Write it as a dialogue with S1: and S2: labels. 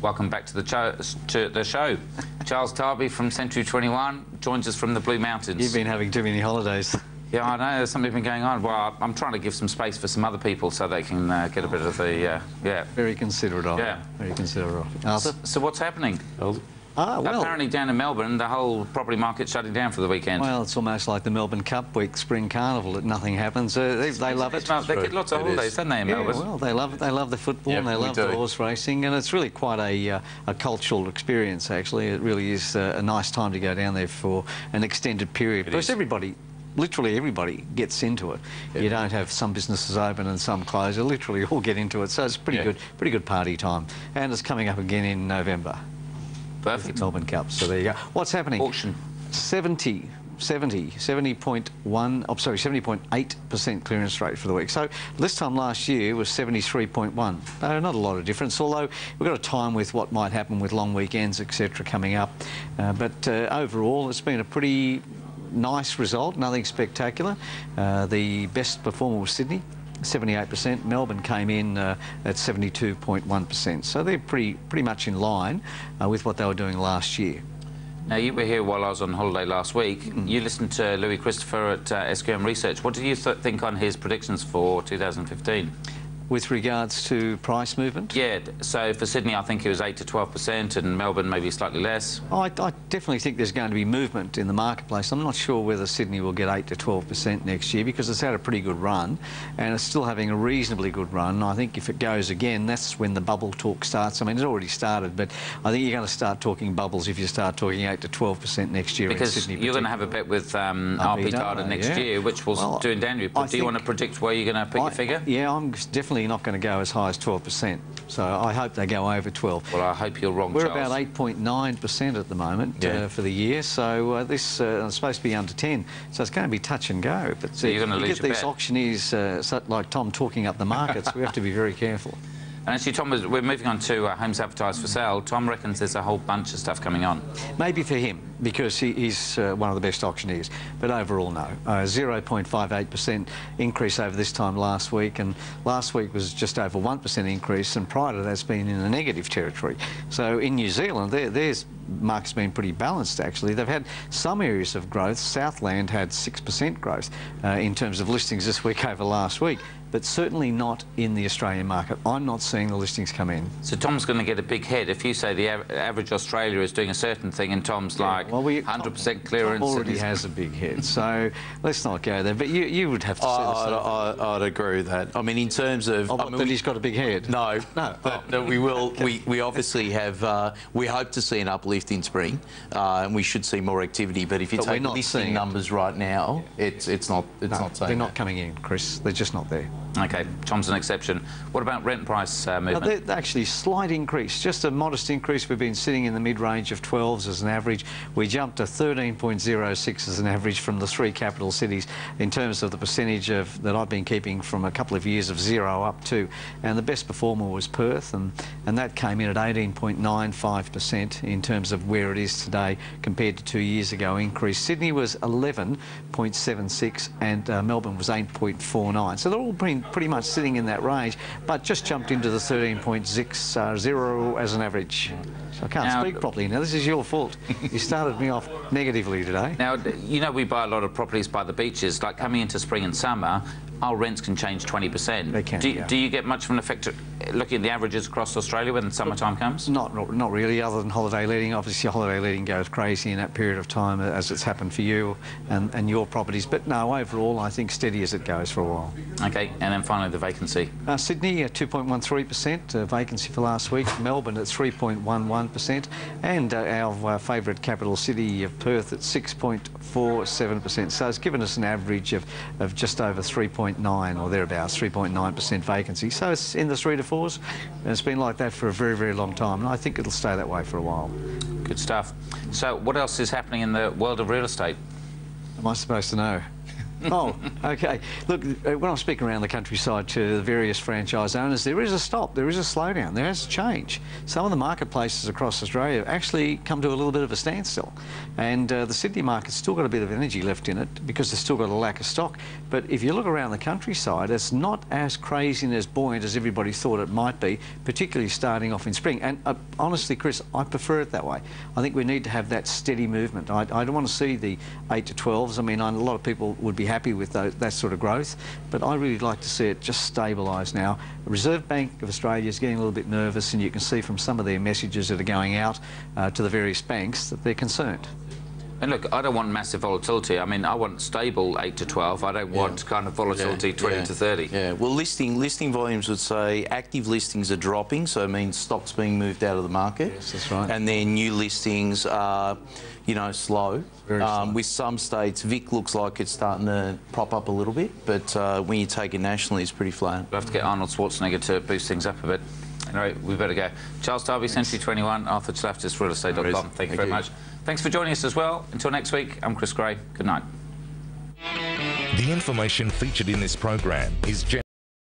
S1: Welcome back to the show. Charles Tarbey from Century 21 joins us from the Blue Mountains.
S2: You've been having too many holidays.
S1: Yeah, I know. There's something been going on. Well, I'm trying to give some space for some other people so they can get a bit of the, yeah.
S2: Very considerate of
S1: Yeah.
S2: Very considerate of Arthur?
S1: So what's happening?
S2: Well,
S1: apparently down in Melbourne, the whole property market's shutting down for the weekend.
S2: Well, it's almost like the Melbourne Cup Week, Spring Carnival, that nothing happens. They love it.
S1: They get lots of holidays, don't they, in Melbourne?
S2: Well, they love it. They love the football, and they love the horse racing, and it's really quite a cultural experience, actually. It really is a nice time to go down there for an extended period. Because everybody, literally everybody, gets into it. Yeah. You don't have some businesses open and some closed. You literally all get into it. So it's pretty good party time. And it's coming up again in November.
S1: Perfect.
S2: Melbourne Cup. So there you go. What's happening?
S1: Auction.
S2: 70.8% clearance rate for the week. So this time last year was 73.1. Not a lot of difference, although we've got to time with what might happen with long weekends, etc., coming up. But overall, it's been a pretty nice result, nothing spectacular. The best performer was Sydney, 78%. Melbourne came in at 72.1%. So they're pretty much in line with what they were doing last year.
S1: Now, you were here while I was on holiday last week. You listened to Louis Christopher at SQM Research. What did you think on his predictions for 2015?
S2: With regards to price movement?
S1: Yeah, so for Sydney, I think it was 8 to 12%, and Melbourne maybe slightly less.
S2: I definitely think there's going to be movement in the marketplace. I'm not sure whether Sydney will get 8 to 12% next year, because it's had a pretty good run, and it's still having a reasonably good run. I think if it goes again, that's when the bubble talk starts. I mean, it's already started, but I think you're going to start talking bubbles if you start talking 8 to 12% next year.
S1: Because
S2: in Sydney,
S1: you're going to have a bet with RP data next year, which will do in January. But do you want to predict where you're going to put your figure?
S2: Yeah, I'm definitely not going to go as high as 12%. So I hope they go over 12.
S1: Well, I hope you're wrong,
S2: We're
S1: Charles.
S2: about 8.9% at the moment for the year. So this is supposed to be under 10. So it's going to be touch and go. But
S1: so you're going to lose
S2: get these auctioneers like Tom talking up the markets. We have to be very careful.
S1: And actually, Tom, we're moving on to homes advertised for sale. Tom reckons there's a whole bunch of stuff coming on. Maybe
S2: for him, because he's one of the best auctioneers. But overall, no. 0.58% increase over this time last week, and last week was just over 1% increase, and prior to that's been in a negative territory. So in New Zealand, their market's been pretty balanced, actually. They've had some areas of growth. Southland had 6% growth in terms of listings this week over last week, but certainly not in the Australian market. I'm not seeing the listings come in. So Tom's going to get a big head if you say the average Australia is doing a certain thing and Tom's like 100% clearance. Tom already has a big head, so let's not go there. But you would have to say the same.
S3: I'd agree with that. I mean, in terms of...
S2: that he's got a big head?
S3: No. But we will... We obviously have... we hope to see an uplift in spring, and we should see more activity. But if you take the listing numbers right now, it's not saying
S2: they're not coming in, Chris. They're just not there.
S1: OK, Tom's an exception. What about rent price movement?
S2: Actually, slight increase, just a modest increase. We've been sitting in the mid-range of 12s as an average. We jumped to 13.06 as an average from the three capital cities in terms of the percentage that I've been keeping from a couple of years of 0 up to. And the best performer was Perth, and that came in at 18.95% in terms of where it is today compared to 2 years ago increase. Sydney was 11.76 and Melbourne was 8.49. So they're all pretty much sitting in that range, but just jumped into the 13.60 as an average. So I can't speak properly now. This is your fault. You started me off negatively today.
S1: Now, you know, we buy a lot of properties by the beaches. Like coming into spring and summer, our rents can change 20%.
S2: They can,
S1: do you get much of an effect looking at the averages across Australia when summertime comes?
S2: Not really, other than holiday letting. Obviously, holiday letting goes crazy in that period of time, as it's happened for you and your properties. But no, overall, I think steady as it goes for a while.
S1: OK, and then finally the vacancy.
S2: Sydney at 2.13% vacancy for last week. Melbourne at 3.11%, and our favourite capital city of Perth at 6.47%. So it's given us an average of just over 3.9 or thereabouts, 3.9% vacancy. So it's in the 3 to 4s, and it's been like that for a very, very long time, and I think it'll stay that way for a while.
S1: Good stuff. So what else is happening in the world of real estate?
S2: Am I supposed to know? Oh, OK. Look, when I'm speaking around the countryside to the various franchise owners, there is a stop, there is a slowdown, there has a change. Some of the marketplaces across Australia actually come to a little bit of a standstill. And the Sydney market's still got a bit of energy left in it because they've still got a lack of stock. But if you look around the countryside, it's not as crazy and as buoyant as everybody thought it might be, particularly starting off in spring. And honestly, Chris, I prefer it that way. I think we need to have that steady movement. I don't want to see the 8 to 12s. I mean, a lot of people would be happy with that sort of growth, but I really like to see it just stabilise now. The Reserve Bank of Australia is getting a little bit nervous, and you can see from some of their messages that are going out to the various banks that they're concerned.
S1: And look, I don't want massive volatility. I mean, I want stable 8 to 12. I don't want kind of volatility 20 to 30.
S3: Yeah, well, listing volumes would say active listings are dropping, so it means stock's being moved out of the market.
S2: Yes, that's right.
S3: And then new listings are, you know, slow.
S2: Very slow.
S3: With some states, Vic looks like it's starting to prop up a little bit, but when you take it nationally, it's pretty flat.
S1: We'll have to get Arnold Schwarzenegger to boost things up a bit. Anyway, we better go. Charles Tarbey, Century 21, Arthur Chlaftis, realestate.com. Thank you very much. Thanks for joining us as well. Until next week, I'm Chris Gray. Good night.
S4: The information featured in this program is